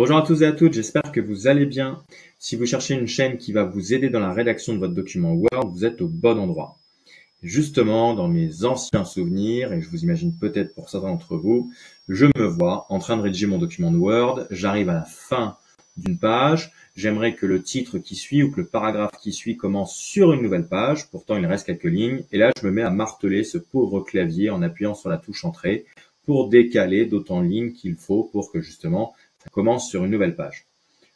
Bonjour à tous et à toutes, j'espère que vous allez bien. Si vous cherchez une chaîne qui va vous aider dans la rédaction de votre document Word, vous êtes au bon endroit. Justement, dans mes anciens souvenirs, et je vous imagine peut-être pour certains d'entre vous, je me vois en train de rédiger mon document de Word, j'arrive à la fin d'une page, j'aimerais que le titre qui suit ou que le paragraphe qui suit commence sur une nouvelle page, pourtant il reste quelques lignes, et là je me mets à marteler ce pauvre clavier en appuyant sur la touche Entrée pour décaler d'autant de lignes qu'il faut pour que justement ça commence sur une nouvelle page.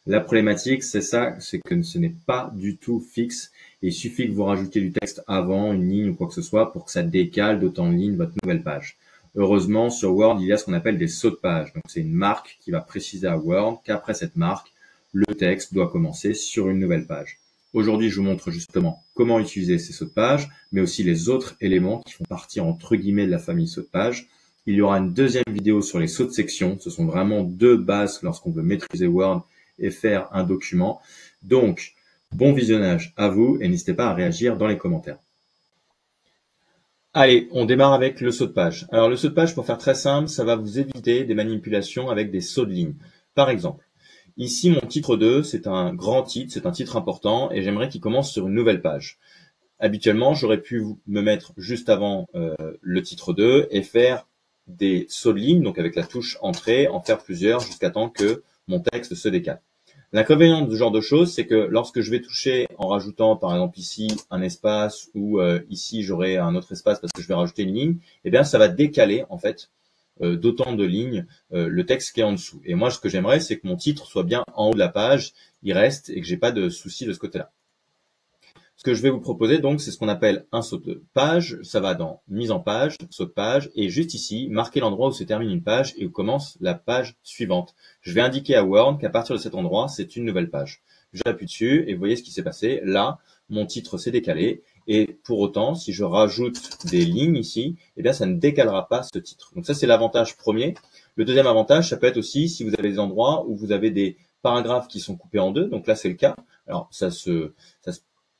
La problématique, c'est ça, c'est que ce n'est pas du tout fixe. Et il suffit que vous rajoutiez du texte avant, une ligne ou quoi que ce soit pour que ça décale d'autant de lignes votre nouvelle page. Heureusement, sur Word, il y a ce qu'on appelle des sauts de page. Donc, c'est une marque qui va préciser à Word qu'après cette marque, le texte doit commencer sur une nouvelle page. Aujourd'hui, je vous montre justement comment utiliser ces sauts de page, mais aussi les autres éléments qui font partie entre guillemets de la famille sauts de page. Il y aura une deuxième vidéo sur les sauts de section. Ce sont vraiment deux bases lorsqu'on veut maîtriser Word et faire un document. Donc, bon visionnage à vous et n'hésitez pas à réagir dans les commentaires. Allez, on démarre avec le saut de page. Alors le saut de page, pour faire très simple, ça va vous éviter des manipulations avec des sauts de ligne. Par exemple, ici mon titre 2, c'est un grand titre, c'est un titre important et j'aimerais qu'il commence sur une nouvelle page. Habituellement, j'aurais pu me mettre juste avant le titre 2 et faire des sauts de ligne, donc avec la touche Entrée, en faire plusieurs jusqu'à temps que mon texte se décale. L'inconvénient de ce genre de choses, c'est que lorsque je vais toucher en rajoutant par exemple ici un espace ou ici j'aurai un autre espace parce que je vais rajouter une ligne, eh bien ça va décaler en fait d'autant de lignes le texte qui est en dessous. Et moi ce que j'aimerais, c'est que mon titre soit bien en haut de la page, il reste et que j'ai pas de souci de ce côté-là. Ce que je vais vous proposer donc, c'est ce qu'on appelle un saut de page. Ça va dans mise en page, saut de page, et juste ici, marquer l'endroit où se termine une page et où commence la page suivante. Je vais indiquer à Word qu'à partir de cet endroit, c'est une nouvelle page. J'appuie dessus et vous voyez ce qui s'est passé. Là, mon titre s'est décalé et pour autant, si je rajoute des lignes ici, eh bien, ça ne décalera pas ce titre. Donc ça, c'est l'avantage premier. Le deuxième avantage, ça peut être aussi si vous avez des endroits où vous avez des paragraphes qui sont coupés en deux. Donc là, c'est le cas. Alors, ça se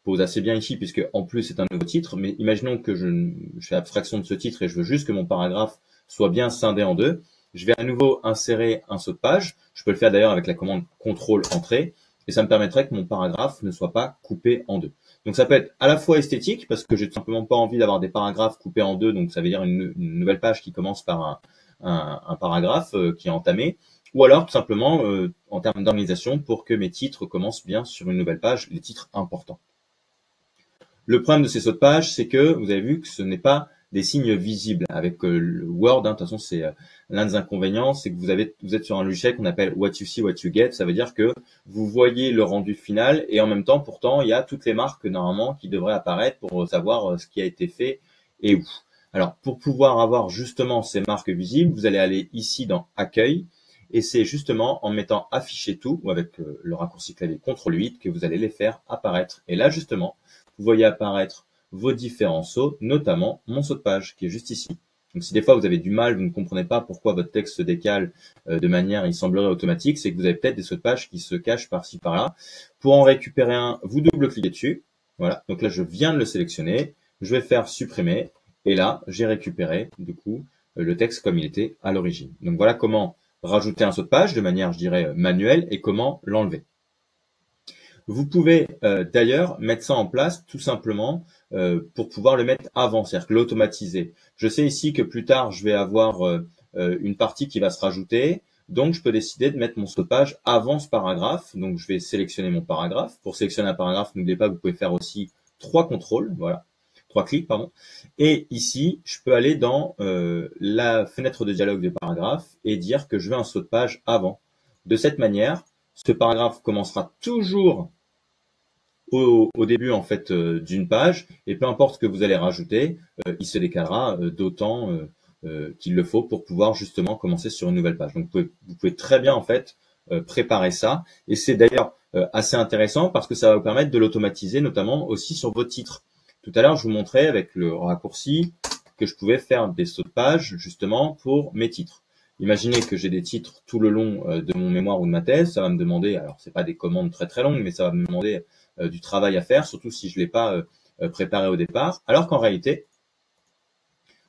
pose assez bien ici puisque en plus c'est un nouveau titre, mais imaginons que je fais abstraction de ce titre et je veux juste que mon paragraphe soit bien scindé en deux. Je vais à nouveau insérer un saut de page. Je peux le faire d'ailleurs avec la commande CTRL Entrée et ça me permettrait que mon paragraphe ne soit pas coupé en deux. Donc ça peut être à la fois esthétique parce que j'ai tout simplement pas envie d'avoir des paragraphes coupés en deux, donc ça veut dire une nouvelle page qui commence par un paragraphe qui est entamé, ou alors tout simplement en termes d'organisation pour que mes titres commencent bien sur une nouvelle page, les titres importants. Le problème de ces sauts de page, c'est que vous avez vu que ce n'est pas des signes visibles. Avec le Word, de toute façon, c'est l'un des inconvénients, c'est que vous êtes sur un logiciel qu'on appelle What You See, What You Get. Ça veut dire que vous voyez le rendu final et en même temps, pourtant, il y a toutes les marques normalement qui devraient apparaître pour savoir ce qui a été fait et où. Alors, pour pouvoir avoir justement ces marques visibles, vous allez aller ici dans Accueil et c'est justement en mettant Afficher tout ou avec le raccourci clavier CTRL 8 que vous allez les faire apparaître. Et là, justement, vous voyez apparaître vos différents sauts, notamment mon saut de page qui est juste ici. Donc si des fois vous avez du mal, vous ne comprenez pas pourquoi votre texte se décale de manière, il semblerait automatique, c'est que vous avez peut-être des sauts de page qui se cachent par-ci par-là. Pour en récupérer un, vous double-cliquez dessus. Voilà, donc là je viens de le sélectionner, je vais faire supprimer et là j'ai récupéré du coup le texte comme il était à l'origine. Donc voilà comment rajouter un saut de page de manière, je dirais, manuelle et comment l'enlever. Vous pouvez d'ailleurs mettre ça en place tout simplement pour pouvoir le mettre avant, c'est-à-dire que l'automatiser. Je sais ici que plus tard, je vais avoir une partie qui va se rajouter, donc je peux décider de mettre mon saut de page avant ce paragraphe. Donc je vais sélectionner mon paragraphe. Pour sélectionner un paragraphe, n'oubliez pas que vous pouvez faire aussi 3 clics, pardon. Et ici, je peux aller dans la fenêtre de dialogue du paragraphe et dire que je veux un saut de page avant. De cette manière, ce paragraphe commencera toujours au début en fait d'une page et peu importe ce que vous allez rajouter, il se décalera d'autant qu'il le faut pour pouvoir justement commencer sur une nouvelle page. Donc vous pouvez très bien en fait préparer ça et c'est d'ailleurs assez intéressant parce que ça va vous permettre de l'automatiser notamment aussi sur vos titres. Tout à l'heure je vous montrais avec le raccourci que je pouvais faire des sauts de page justement pour mes titres. Imaginez que j'ai des titres tout le long de mon mémoire ou de ma thèse, ça va me demander, alors c'est pas des commandes très très longues, mais ça va me demander du travail à faire, surtout si je l'ai pas préparé au départ, alors qu'en réalité,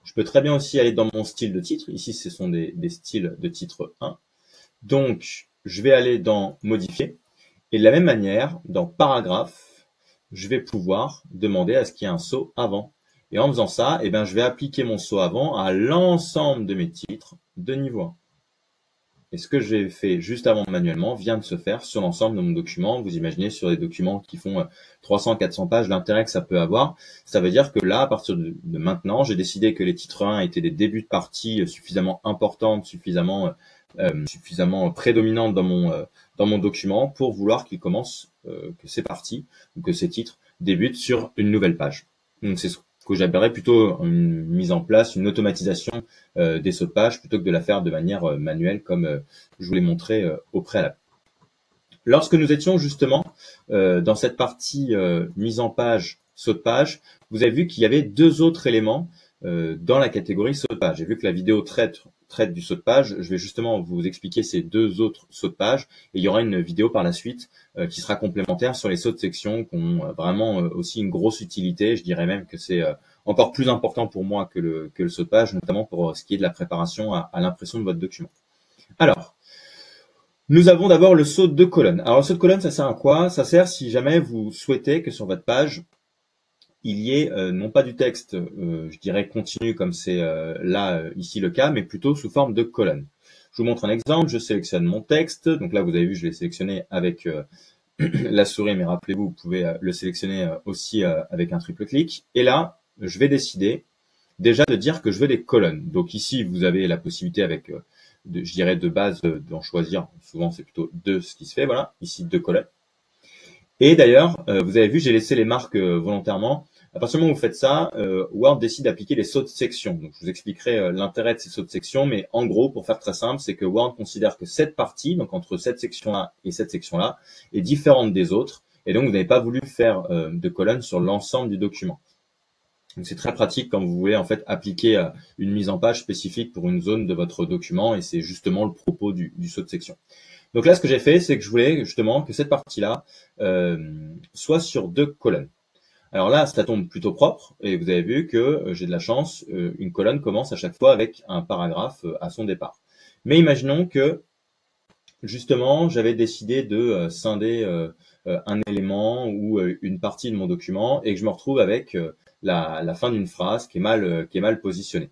je peux très bien aussi aller dans mon style de titre. Ici, ce sont des styles de titre 1. Donc, je vais aller dans modifier et de la même manière, dans paragraphe, je vais pouvoir demander à ce qu'il y ait un saut avant. Et en faisant ça, eh ben, je vais appliquer mon saut avant à l'ensemble de mes titres de niveau 1. Et ce que j'ai fait juste avant manuellement vient de se faire sur l'ensemble de mon document. Vous imaginez sur des documents qui font 300-400 pages, l'intérêt que ça peut avoir. Ça veut dire que là, à partir de maintenant, j'ai décidé que les titres 1 étaient des débuts de partie suffisamment importantes, suffisamment prédominantes dans mon document pour vouloir qu'il commence, que ces parties ou que ces titres débutent sur une nouvelle page. Donc c'est ce que j'appellerais plutôt une mise en place, une automatisation des sauts de page plutôt que de la faire de manière manuelle comme je vous l'ai montré au préalable. Lorsque nous étions justement dans cette partie mise en page, saut de page, vous avez vu qu'il y avait deux autres éléments dans la catégorie saut de page. J'ai vu que la vidéo traite du saut de page. Je vais justement vous expliquer ces deux autres sauts de page et il y aura une vidéo par la suite qui sera complémentaire sur les sauts de section qui ont vraiment aussi une grosse utilité. Je dirais même que c'est encore plus important pour moi que le saut de page, notamment pour ce qui est de la préparation à l'impression de votre document. Alors, nous avons d'abord le saut de colonne. Alors le saut de colonne, ça sert à quoi? Ça sert si jamais vous souhaitez que sur votre page, il y ait non pas du texte, je dirais continu comme c'est là ici le cas, mais plutôt sous forme de colonne. Je vous montre un exemple, je sélectionne mon texte, donc là vous avez vu je l'ai sélectionné avec la souris, mais rappelez-vous, vous pouvez le sélectionner aussi avec un triple clic, et là je vais décider déjà de dire que je veux des colonnes. Donc ici vous avez la possibilité avec, je dirais de base d'en choisir, souvent c'est plutôt deux ce qui se fait, voilà, ici deux colonnes. Et d'ailleurs, vous avez vu, j'ai laissé les marques volontairement. À partir du moment où vous faites ça, Word décide d'appliquer les sauts de section. Donc, je vous expliquerai l'intérêt de ces sauts de section, mais en gros, pour faire très simple, c'est que Word considère que cette partie, donc entre cette section-là et cette section-là, est différente des autres. Et donc, vous n'avez pas voulu faire de colonnes sur l'ensemble du document. Donc, c'est très pratique quand vous voulez en fait appliquer une mise en page spécifique pour une zone de votre document, et c'est justement le propos du saut de section. Donc là, ce que j'ai fait, c'est que je voulais justement que cette partie-là soit sur deux colonnes. Alors là, ça tombe plutôt propre, et vous avez vu que j'ai de la chance, une colonne commence à chaque fois avec un paragraphe à son départ. Mais imaginons que, justement, j'avais décidé de scinder un élément ou une partie de mon document, et que je me retrouve avec la fin d'une phrase qui est mal positionnée.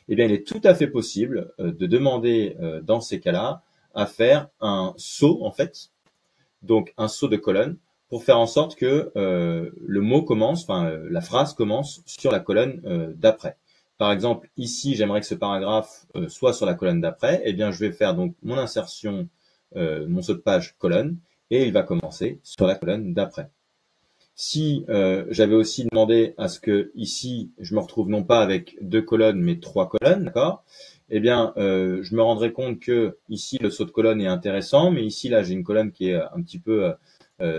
Eh bien, il est tout à fait possible de demander dans ces cas-là à faire un saut, en fait, donc un saut de colonne, pour faire en sorte que le mot commence, la phrase commence sur la colonne d'après. Par exemple, ici, j'aimerais que ce paragraphe soit sur la colonne d'après. Eh bien, je vais faire donc mon insertion, mon saut de page colonne, et il va commencer sur la colonne d'après. Si j'avais aussi demandé à ce que ici, je me retrouve non pas avec deux colonnes, mais trois colonnes, d'accord? Eh bien, je me rendrai compte que ici, le saut de colonne est intéressant, mais ici, là, j'ai une colonne qui est un petit peu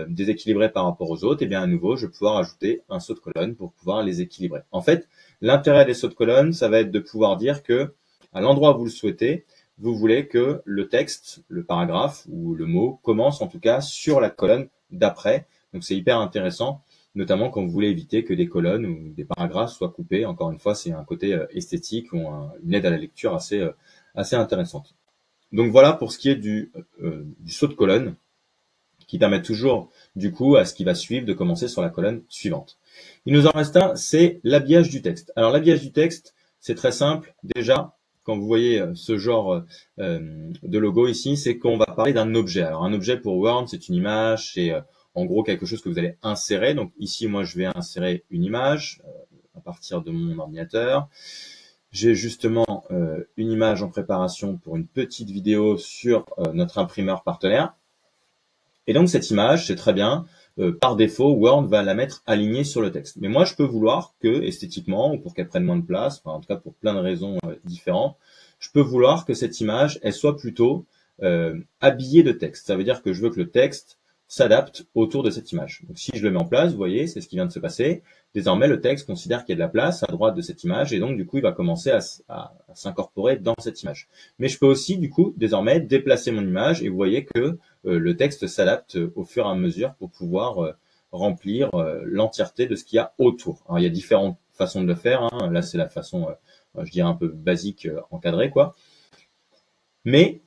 déséquilibrée par rapport aux autres. Eh bien, à nouveau, je vais pouvoir ajouter un saut de colonne pour pouvoir les équilibrer. En fait, l'intérêt des sauts de colonne, ça va être de pouvoir dire que, à l'endroit où vous le souhaitez, vous voulez que le texte, le paragraphe ou le mot commence en tout cas sur la colonne d'après. Donc, c'est hyper intéressant, notamment quand vous voulez éviter que des colonnes ou des paragraphes soient coupés. Encore une fois, c'est un côté esthétique ou une aide à la lecture assez intéressante. Donc voilà pour ce qui est du saut de colonne, qui permet toujours, du coup, à ce qui va suivre de commencer sur la colonne suivante. Il nous en reste un, c'est l'habillage du texte. Alors l'habillage du texte, c'est très simple. Déjà, quand vous voyez ce genre de logo ici, c'est qu'on va parler d'un objet. Alors un objet pour Word, c'est une image, c'est en gros quelque chose que vous allez insérer. Donc ici, moi, je vais insérer une image à partir de mon ordinateur. J'ai justement une image en préparation pour une petite vidéo sur notre imprimeur partenaire. Et donc cette image, c'est très bien, par défaut, Word va la mettre alignée sur le texte. Mais moi, je peux vouloir que, esthétiquement, ou pour qu'elle prenne moins de place, en tout cas pour plein de raisons différentes, je peux vouloir que cette image, elle soit plutôt habillée de texte. Ça veut dire que je veux que le texte s'adapte autour de cette image. Donc si je le mets en place, vous voyez, c'est ce qui vient de se passer. Désormais, le texte considère qu'il y a de la place à droite de cette image, et donc du coup, il va commencer à s'incorporer dans cette image. Mais je peux aussi, du coup, désormais, déplacer mon image, et vous voyez que le texte s'adapte au fur et à mesure pour pouvoir remplir l'entièreté de ce qu'il y a autour. Alors, il y a différentes façons de le faire, hein. Là, c'est la façon, je dirais, un peu basique, encadrée, quoi. Mais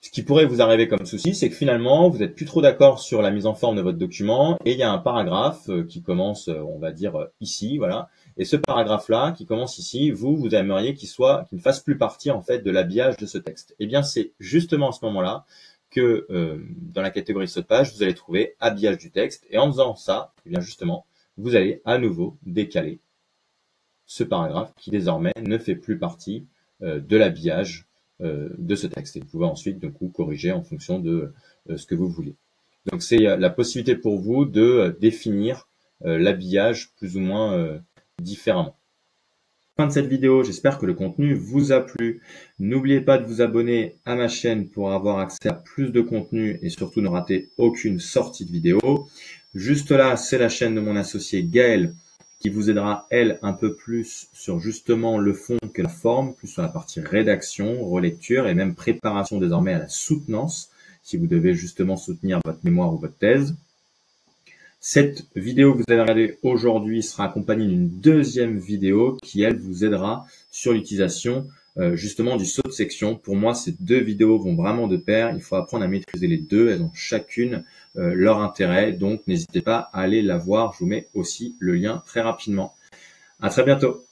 Ce qui pourrait vous arriver comme souci, c'est que finalement, vous n'êtes plus trop d'accord sur la mise en forme de votre document et il y a un paragraphe qui commence, on va dire, ici, voilà. Et ce paragraphe-là, qui commence ici, vous aimeriez qu'il ne fasse plus partie, en fait, de l'habillage de ce texte. Eh bien, c'est justement à ce moment-là que, dans la catégorie saut de page, vous allez trouver habillage du texte. Et en faisant ça, eh bien, justement, vous allez à nouveau décaler ce paragraphe qui désormais ne fait plus partie de l'habillage de ce texte. Et vous pouvez ensuite du coup corriger en fonction de ce que vous voulez. Donc c'est la possibilité pour vous de définir l'habillage plus ou moins différemment. Fin de cette vidéo, j'espère que le contenu vous a plu. N'oubliez pas de vous abonner à ma chaîne pour avoir accès à plus de contenu et surtout ne rater aucune sortie de vidéo. Juste là, c'est la chaîne de mon associé Gaël qui vous aidera, elle, un peu plus sur justement le fond que la forme, plus sur la partie rédaction, relecture et même préparation désormais à la soutenance, si vous devez justement soutenir votre mémoire ou votre thèse. Cette vidéo que vous avez regardée aujourd'hui sera accompagnée d'une deuxième vidéo qui, elle, vous aidera sur l'utilisation justement du saut de section. Pour moi, ces deux vidéos vont vraiment de pair. Il faut apprendre à maîtriser les deux. Elles ont chacune leur intérêt. Donc, n'hésitez pas à aller la voir. Je vous mets aussi le lien très rapidement. À très bientôt.